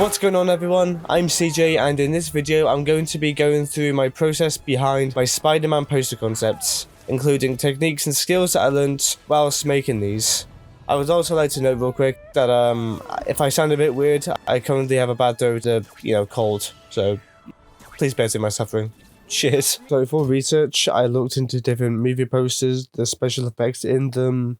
What's going on, everyone? I'm CJ, and in this video I'm going to be going through my process behind my Spider-Man poster concepts, including techniques and skills that I learned whilst making these. I would also like to note real quick that if I sound a bit weird, I currently have a bad throat, cold, so please bear with my suffering. Cheers. So for research, I looked into different movie posters, the special effects in them,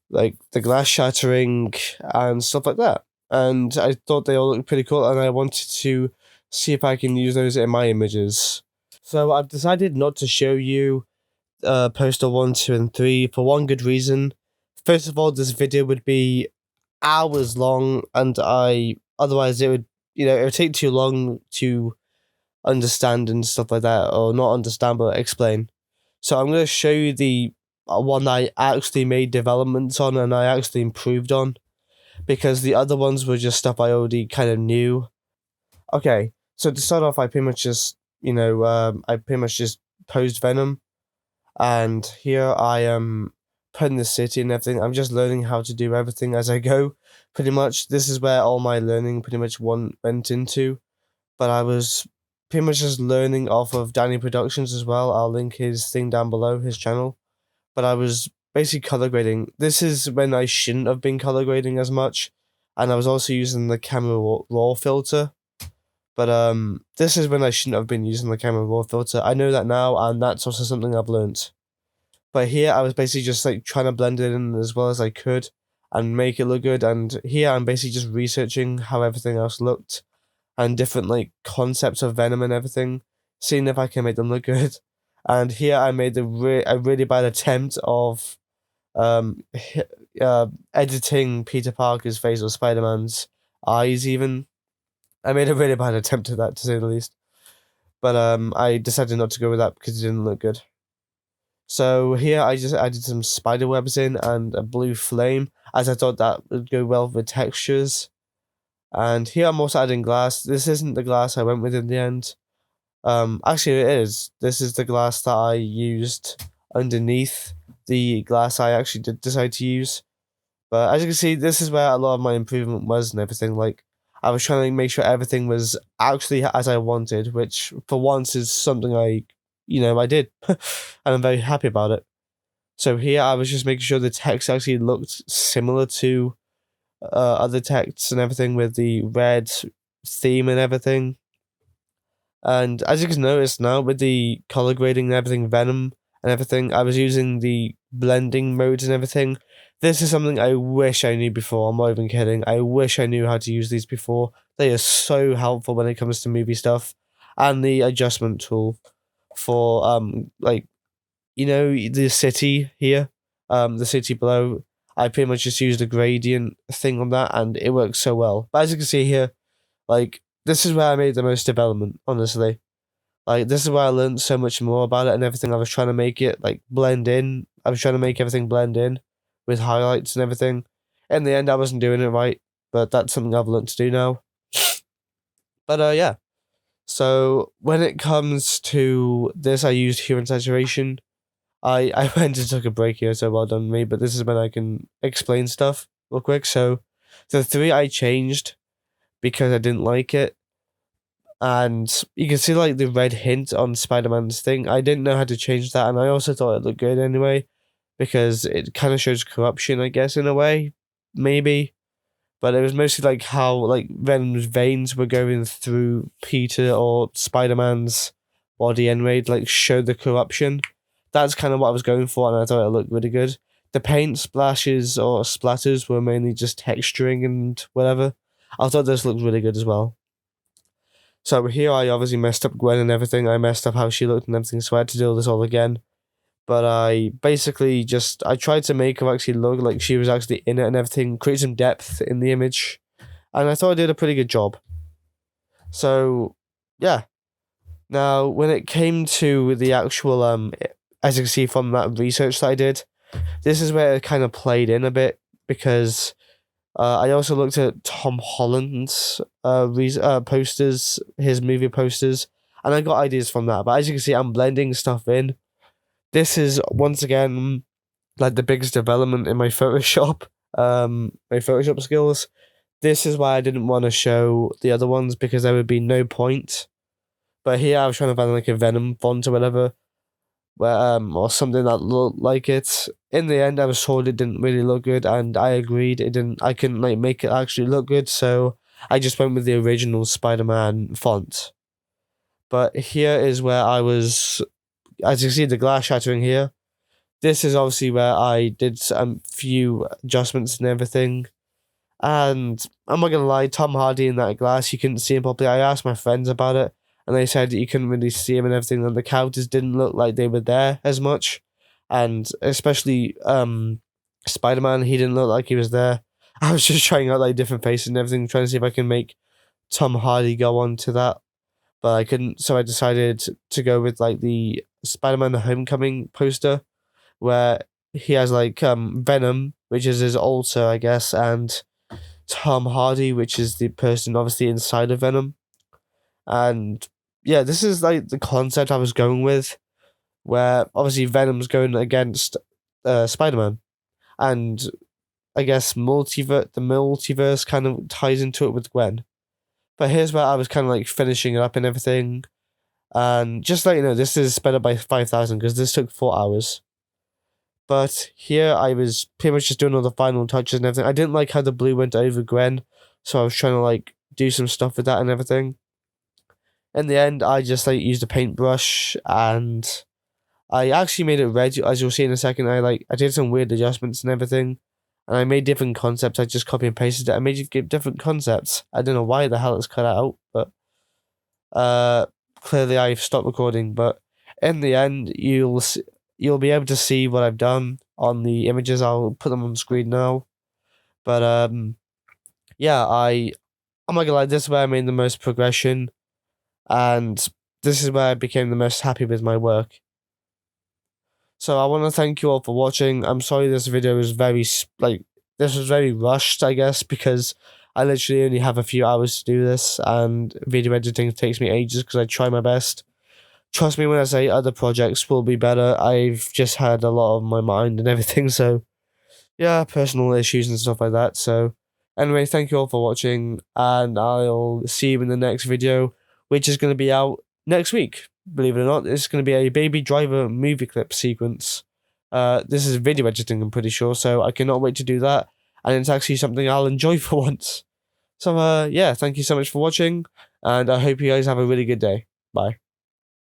like the glass shattering and stuff like that. And I thought they all looked pretty cool, and I wanted to see if I can use those in my images. So I've decided not to show you poster 1, 2, and 3 for one good reason. First of all, this video would be hours long, and otherwise it would take too long to understand and stuff like that, or not understand but explain. So I'm going to show you the one I actually made developments on and I actually improved on, because the other ones were just stuff I already kind of knew. Okay, so to start off, I pretty much just posed Venom, and here I am putting the city and everything. I'm just learning how to do everything as I go, pretty much. This is where all my learning pretty much went into, but I was pretty much just learning off of Danny Productions as well. I'll link his thing down below, his channel. But I was basically color grading. This is when I shouldn't have been color grading as much, and I was also using the camera raw filter. But this is when I shouldn't have been using the camera raw filter. I know that now, and that's also something I've learnt. But here I was basically just like trying to blend it in as well as I could and make it look good. And here I'm basically just researching how everything else looked and different like concepts of Venom and everything, seeing if I can make them look good. And here I made a really bad attempt of editing Peter Parker's face or Spider-Man's eyes even. I made a really bad attempt at that, to say the least. But I decided not to go with that because it didn't look good. So here I just added some spider webs in and a blue flame, as I thought that would go well with textures. And here I'm also adding glass. This isn't the glass I went with in the end. Actually it is. This is the glass that I used underneath the glass I actually did decide to use. But as you can see, this is where a lot of my improvement was and everything. Like, I was trying to make sure everything was actually as I wanted, which for once is something I did. And I'm very happy about it. So here I was just making sure the text actually looked similar to other texts and everything, with the red theme and everything. And as you can notice now, with the color grading and everything, Venom and everything, I was using the blending modes and everything. This is something I wish I knew before. I'm not even kidding. I wish I knew how to use these before. They are so helpful when it comes to movie stuff. And the adjustment tool for the city here, the city below. I pretty much just used a gradient thing on that, and it works so well. But as you can see here, like, this is where I made the most development, honestly. Like, this is where I learned so much more about it and everything. I was trying to make it, like, blend in. I was trying to make everything blend in with highlights and everything. In the end, I wasn't doing it right, but that's something I've learned to do now. But, yeah. So, when it comes to this, I used hue and saturation. I went and took a break here, so well done me, but this is when I can explain stuff real quick. So, the 3 I changed because I didn't like it. And you can see like the red hint on Spider-Man's thing. I didn't know how to change that, and I also thought it looked good anyway, because it kind of shows corruption, I guess, in a way, maybe. But it was mostly like how like Venom's veins were going through Peter or Spider-Man's body anyway, like show the corruption. That's kind of what I was going for, and I thought it looked really good. The paint splashes or splatters were mainly just texturing and whatever. I thought this looked really good as well. So here I obviously messed up Gwen and everything. I messed up how she looked and everything, so I had to do this all again. But I basically I tried to make her actually look like she was actually in it and everything, create some depth in the image. And I thought I did a pretty good job. So, yeah. Now, when it came to the actual, as you can see from that research that I did, this is where it kind of played in a bit, because I also looked at Tom Holland's posters, his movie posters, and I got ideas from that. But as you can see, I'm blending stuff in. This is, once again, like the biggest development in my Photoshop skills. This is why I didn't want to show the other ones, because there would be no point. But here I was trying to find like a Venom font or whatever, where or something that looked like it. In the end, I was told it didn't really look good, and I agreed. It didn't. I couldn't like make it actually look good, so I just went with the original Spider-Man font. But here is where I was, as you see, the glass shattering here. This is obviously where I did a few adjustments and everything. And I'm not gonna lie, Tom Hardy in that glass, you couldn't see him properly. I asked my friends about it, and they said that you couldn't really see him and everything, and the characters didn't look like they were there as much. And especially Spider-Man, he didn't look like he was there. I was just trying out like different faces and everything, trying to see if I can make Tom Hardy go on to that. But I couldn't, so I decided to go with like the Spider-Man Homecoming poster, where he has like Venom, which is his alter, I guess, and Tom Hardy, which is the person obviously inside of Venom. And yeah, this is like the concept I was going with, where obviously Venom's going against Spider-Man, and I guess the multiverse kind of ties into it with Gwen. But here's where I was kind of like finishing it up and everything. And just like, this is sped up by 5,000 because this took 4 hours. But here I was pretty much just doing all the final touches and everything. I didn't like how the blue went over Gwen, so I was trying to like do some stuff with that and everything. In the end, I just like used a paintbrush, and I actually made it red, as you'll see in a second. I did some weird adjustments and everything, and I made different concepts. I just copy and pasted it. I made it different concepts. I don't know why the hell it's cut out, but clearly I've stopped recording. But in the end, you'll be able to see what I've done on the images. I'll put them on screen now. But yeah, I'm not gonna lie, this is where I made the most progression, and this is where I became the most happy with my work. So I want to thank you all for watching. I'm sorry this video is this was very rushed, I guess, because I literally only have a few hours to do this, and video editing takes me ages because I try my best. Trust me when I say other projects will be better. I've just had a lot on my mind and everything, so yeah, personal issues and stuff like that. So anyway, thank you all for watching, and I'll see you in the next video, which is going to be out next week. Believe it or not, it's going to be a Baby Driver movie clip sequence. This is video editing, I'm pretty sure, so I cannot wait to do that, and it's actually something I'll enjoy for once. So yeah, thank you so much for watching, and I hope you guys have a really good day. Bye.